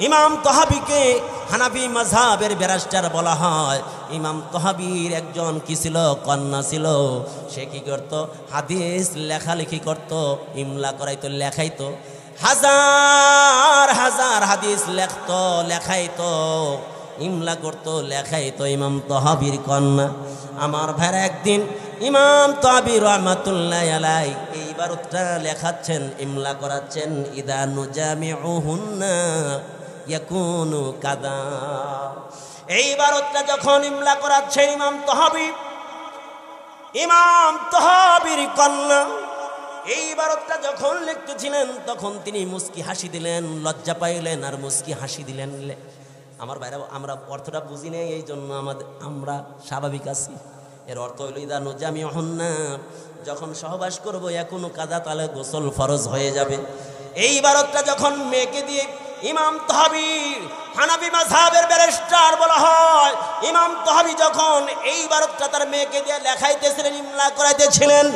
ইমাম তহাবিকে হানাফি মাযহাবের ব্যারিস্টার বলা হয়। ইমাম তহাবির একজন কি ছিল, কন্যা ছিল। সে কি করত, হাদিস লেখালেখি করত, ইমলা করাইতো, লেখাইতো, হাজার হাজার হাদিস লেখতো, লেখাইতো, ইমলা করতো, লেখাইতো। ইমাম তহাবির কন্যা। আমার ভাইরা একদিন ইমাম তহাবি রাহমাতুল্লাহি আলাইহি এই ইবারতটা লেখাচ্ছেন, ইমলা করাচ্ছেন, ইদা নুজামিউহুন্না ইয়াকুনু কাদা। এই ইবারতটা যখন ইমলা করাচ্ছেন ইমাম তহাবির কন্যা এই ইবারতটা যখন লিখতেছিলেন, তখন তিনি মুস্কি হাসি দিলেন, লজ্জা পাইলেন আর মুস্কি হাসি দিলেন। আমার ভাইরা, আমরা অর্থটা বুঝি নাই, এই জন্য আমরা স্বাভাবিক আছি। এর অর্থ হইল ইদা নুজামিউহুন্না, যখন সহবাস করবো এখনো কাজা, তাহলে গোসল ফরজ হয়ে যাবে। এই ইবারতটা যখন মেয়েকে দিয়ে ইমাম তহাবি হানাফি মাযহাবের ব্যারিস্টার বলা হয়, ইমাম তহাবি যখন এই ইবারতটা তার মেয়েকে দিয়ে লেখাইতেছিলেন, ইমলা করাইতেছিলেন,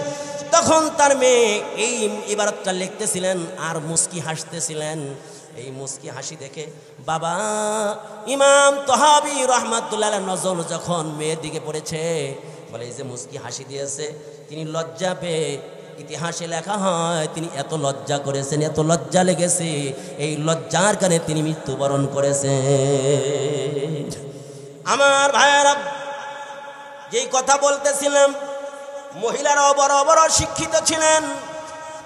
তখন তার মেয়ে এই ইবারতটা লিখতেছিলেন আর মুস্কি হাসতেছিলেন। এই মুস্কি হাসি দেখে বাবা ইমাম তহাবি রাহমাতুল্লাহি আলাইহি নজর যখন মেয়ের দিকে পড়েছে, বলে এই যে মুস্কি হাসি দিয়েছে, তিনি লজ্জা পেয়ে, ইতিহাসে লেখা হয় তিনি এত লজ্জা করেছেন, এত লজ্জা লেগেছে, এই লজ্জার কারণে তিনি মৃত্যুবরণ করেছেন। আমার ভাইয়েরা, যেই কথা বলতেছিলাম, মহিলারাও বড় বড় শিক্ষিত ছিলেন।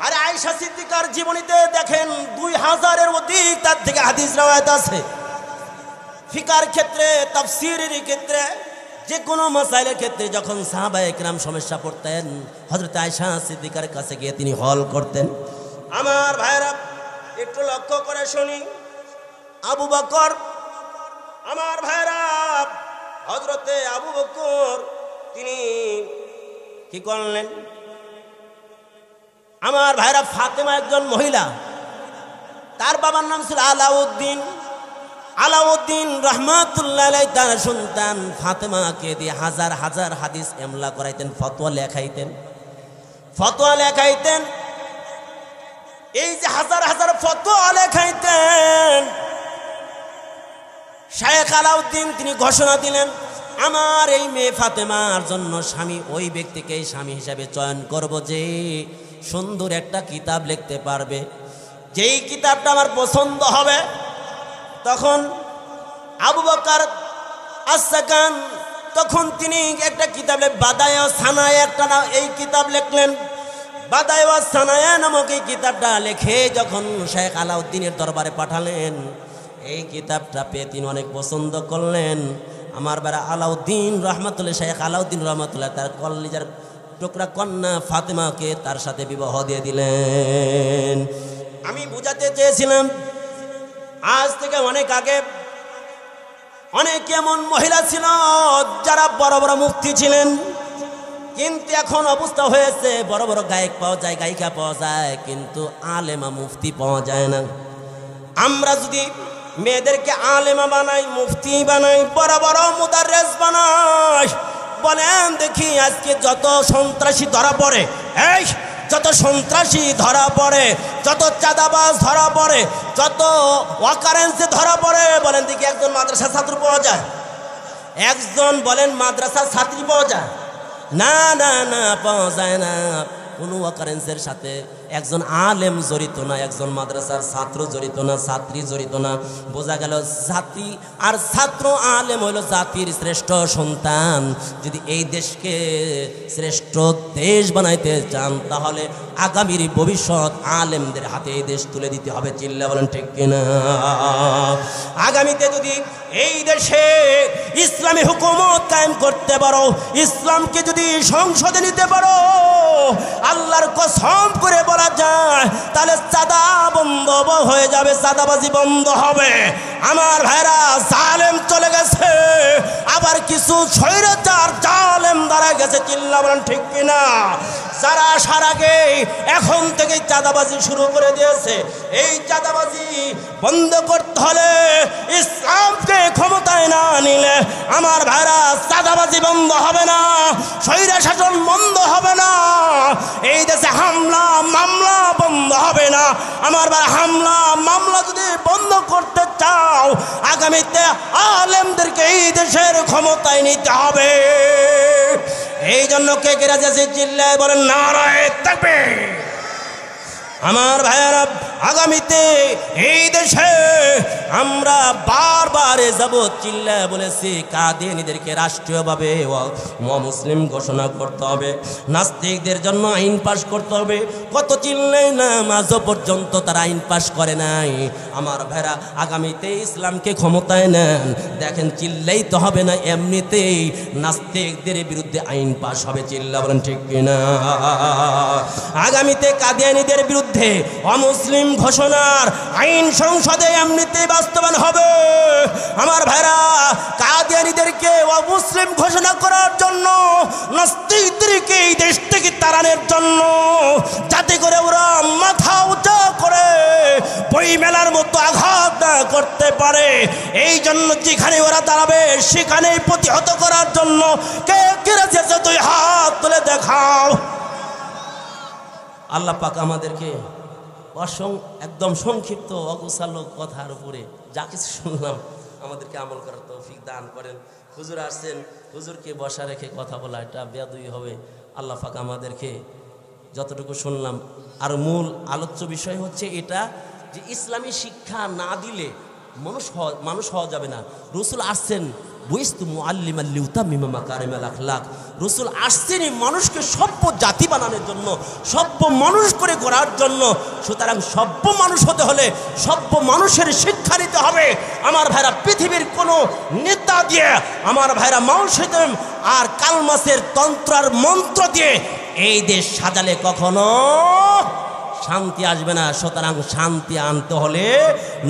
আর আয়েশা সিদ্দিকার জীবনীতে দেখেন 2000-এর অধিক তার থেকে হাদিস রওয়ায়াত আছে। ফিকার ক্ষেত্রে, তাফসীরের ক্ষেত্রে, যে কোনো মাসাইলের ক্ষেত্রে যখন সাহাবায়ে কেরাম সমস্যা পড়তেন, হযরত আয়েশা সিদ্দিকার কাছে গিয়ে তিনি হল করতেন। আমার ভাইরা, একটু লক্ষ্য করে শুনি, আবু বকর, আমার ভাইরা, হযরতে আবু বকর তিনি কি করলেন? আমার ভাইরা, ফাতেমা একজন মহিলা, তার বাবার নাম ছিল আলাউদ্দিন রাহমাতুল্লাহি আলাইহি। তার সন্তান ফাতেমাকে দিয়ে হাজার হাজার হাদিস ইমলা করাইতেন, ফতোয়া লেখাইতেন। এই যে হাজার হাজার ফতোয়া লেখাইতেন, শায়েখ আলাউদ্দিন তিনি ঘোষণা দিলেন, আমার এই মেয়ে ফাতেমার জন্য স্বামী, ওই ব্যক্তিকে স্বামী হিসাবে চয়ন করব যে সুন্দর একটা কিতাব লিখতে পারবে, যেই কিতাবটা আমার পছন্দ হবে। তখন আবু বকর আস-সাকান তখন তিনি একটা কিতাব বাদায়া সানায়া একটা এই কিতাব লিখলেন। বাদায়া সানায়া নামক এই কিতাবটা লিখে যখন শেখ আলাউদ্দিনের দরবারে পাঠালেন, এই কিতাবটা পেয়ে তিনি অনেক পছন্দ করলেন। আমার বাবা আলাউদ্দিন রহমাতুল্লাহ, শেখ আলাউদ্দিন রহমাতুল্লাহ তার কলিজার টুকরা কন্যা ফাতেমাকে তার সাথে বিবাহ দিয়ে দিলেন। আমি বুঝাতে চেয়েছিলাম, আজ থেকে অনেক আগে অনেক এমন মহিলা ছিল যারা বড় বড় মুফতি ছিলেন, কিন্তু এখন অবস্থা হয়েছে বড় বড় গায়ক পাওয়া যায়, গায়িকা পাওয়া যায়, কিন্তু আলেমা মুফতি পাওয়া যায় না। আমরা যদি মেয়েদেরকে আলেমা বানাই, মুফতি বানাই, বড় বড় মুদাররিস বানাই, বলেন দেখি আজকে যত সন্ত্রাসী ধরা পড়ে, যত সন্ত্রাসী ধরা পড়ে, যত চাঁদাবাজ ধরা পড়ে, যত ওয়াকারেন্সি ধরা পড়ে, বলেন দেখি একজন মাদ্রাসা ছাত্র পাওয়া যায়? একজন বলেন মাদ্রাসার ছাত্রী পাওয়া যায়? না না না, পাওয়া যায় না। কোনো ওয়াকারেন্সের সাথে একজন আলেম জড়িত না, একজন মাদ্রাসার ছাত্র জড়িত না, ছাত্রী জড়িত না। বোঝা গেল ছাত্রী আর ছাত্র আলেম হইল জাতির শ্রেষ্ঠ সন্তান। যদি এই দেশকে শ্রেষ্ঠ দেশ বানাইতে চান, তাহলে আগামীর ভবিষ্যৎ আলেমদের হাতে এই দেশ তুলে দিতে হবে। চিল্লা বলেন ঠিক কিনা? আগামীতে যদি এই দেশে ইসলামী হুকুমত কায়েম করতে পারো, ইসলামকে যদি সংসদে নিতে পারো, আল্লাহর কসম করে বলা যায় তাহলে চাঁদা বন্ধ হয়ে যাবে, চাঁদাবাজি বন্ধ হবে। আমার ভাইরা, জালেম চলে গেছে, আবার কিছু স্বৈরাচার জালেম দাঁড়ায় গেছে। চিল্লা বলেন ঠিক কিনা? যারা আসার আগে এখন থেকে চাঁদাবাজি শুরু করে দিয়েছে, এই চাঁদাবাজি বন্ধ করতে হলে, ইসলামকে ক্ষমতায় না নিলে আমার ভাইরা চাঁদাবাজি বন্ধ হবে না, স্বৈরা শাসন বন্ধ হবে না, এই দেশে হামলা মামলা বন্ধ হবে না। আমার ভাই, হামলা মামলা যদি আগামীতে আলেমদেরকে এই দেশের ক্ষমতায় নিতে হবে। এই জন্য কে কে রাজি আছে চিল্লায় বলেন নারায়ে তাকবীর। আমার ভাইয়েরা, আগামীতে এই দেশে আমরা বারবার যাব চিল্লায় বলেছি কাদিয়ানীদেরকে রাষ্ট্রীয়ভাবে মুসলিম ঘোষণা করতে হবে, নাস্তিকদের জন্য আইন পাশ করতে হবে। কত চিল্লাই না, আজও পর্যন্ত তারা আইন পাশ করে নাই। আমার ভাইরা, আগামীতে ইসলামকে ক্ষমতায় নেন, দেখেন চিল্লাই তো হবে না, এমনিতেই নাস্তিকদের বিরুদ্ধে আইন পাশ হবে। চিল্লা বলেন ঠিক কিনা? আগামীতে কাদিয়ানীদের বিরুদ্ধে অমুসলিম ঘোষণার আইন সংসদে এমনিতেই বাস্তবায়ন হবে। আমার ভাইরা, কাদিয়ানীদেরকে অমুসলিম ঘোষণা করার জন্য, নাস্তিকদেরকে এই দেশ থেকে তাড়ানোর জন্য, যাতে করে ওরা মাথা উঁচা করে বই মেলার মতো আঘাত না করতে পারে, এই জন্য যেখানে ওরা দাঁড়াবে সেখানেই প্রতিহত করার জন্য কে কে রাজি আছে তুই হাত তুলে দেখাও। আল্লাহ পাক আমাদেরকে একদম সংক্ষিপ্ত অগোছালো কথার উপরে যা কিছু শুনলাম আমাদেরকে আমল করার তৌফিক দান করেন। হুজুর আসছেন, হুজুরকে বসা রেখে কথা বলা এটা বেয়াদবি হবে। আল্লাহ পাক আমাদেরকে যতটুকু শুনলাম, আর মূল আলোচ্য বিষয় হচ্ছে এটা যে ইসলামী শিক্ষা না দিলে মানুষ হওয়া যাবে না। রসুল আসছেন বুইস্তু মুআল্লিমান লিউতাম্মিমা মাকারিমাল আখলাক, রসুল আসছেনই মানুষকে সভ্য জাতি বানানোর জন্য, সভ্য মানুষ করে গড়ার জন্য। সুতরাং সভ্য মানুষ হতে হলে সভ্য মানুষের শিক্ষা নিতে হবে। আমার ভাইরা, পৃথিবীর কোনো নেতা দিয়ে, আমার ভাইরা মাউসেদম আর কালমাসের তন্ত্র আর মন্ত্র দিয়ে এই দেশ সাজালে কখনো শান্তি আসবে না। সুতরাং শান্তি আনতে হলে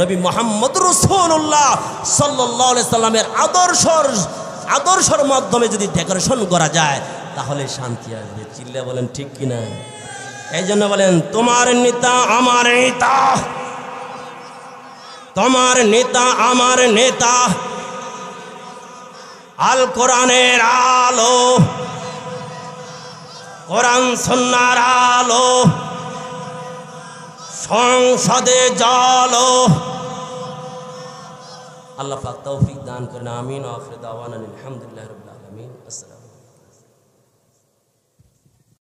নবী মুহাম্মদ রাসূলুল্লাহ সাল্লাল্লাহু আলাইহি সাল্লামের আদর্শের মাধ্যমে যদি ডেকোরেশন করা যায় তাহলে শান্তি আসবে। চিল্লা বলেন ঠিক কিনা? এই জন্য বলেন তোমার নেতা আমার নেতা, তোমার নেতা আমার নেতা, আল কোরআনের আলো, কোরআন সুন্নাহর আলো, সংসদে জালো। আল্লাহ পাক তৌফিক দান করেন। আমিন। আখির দাওয়ানা আলহামদুলিল্লাহি রাব্বিল আলামিন। আসসালাম।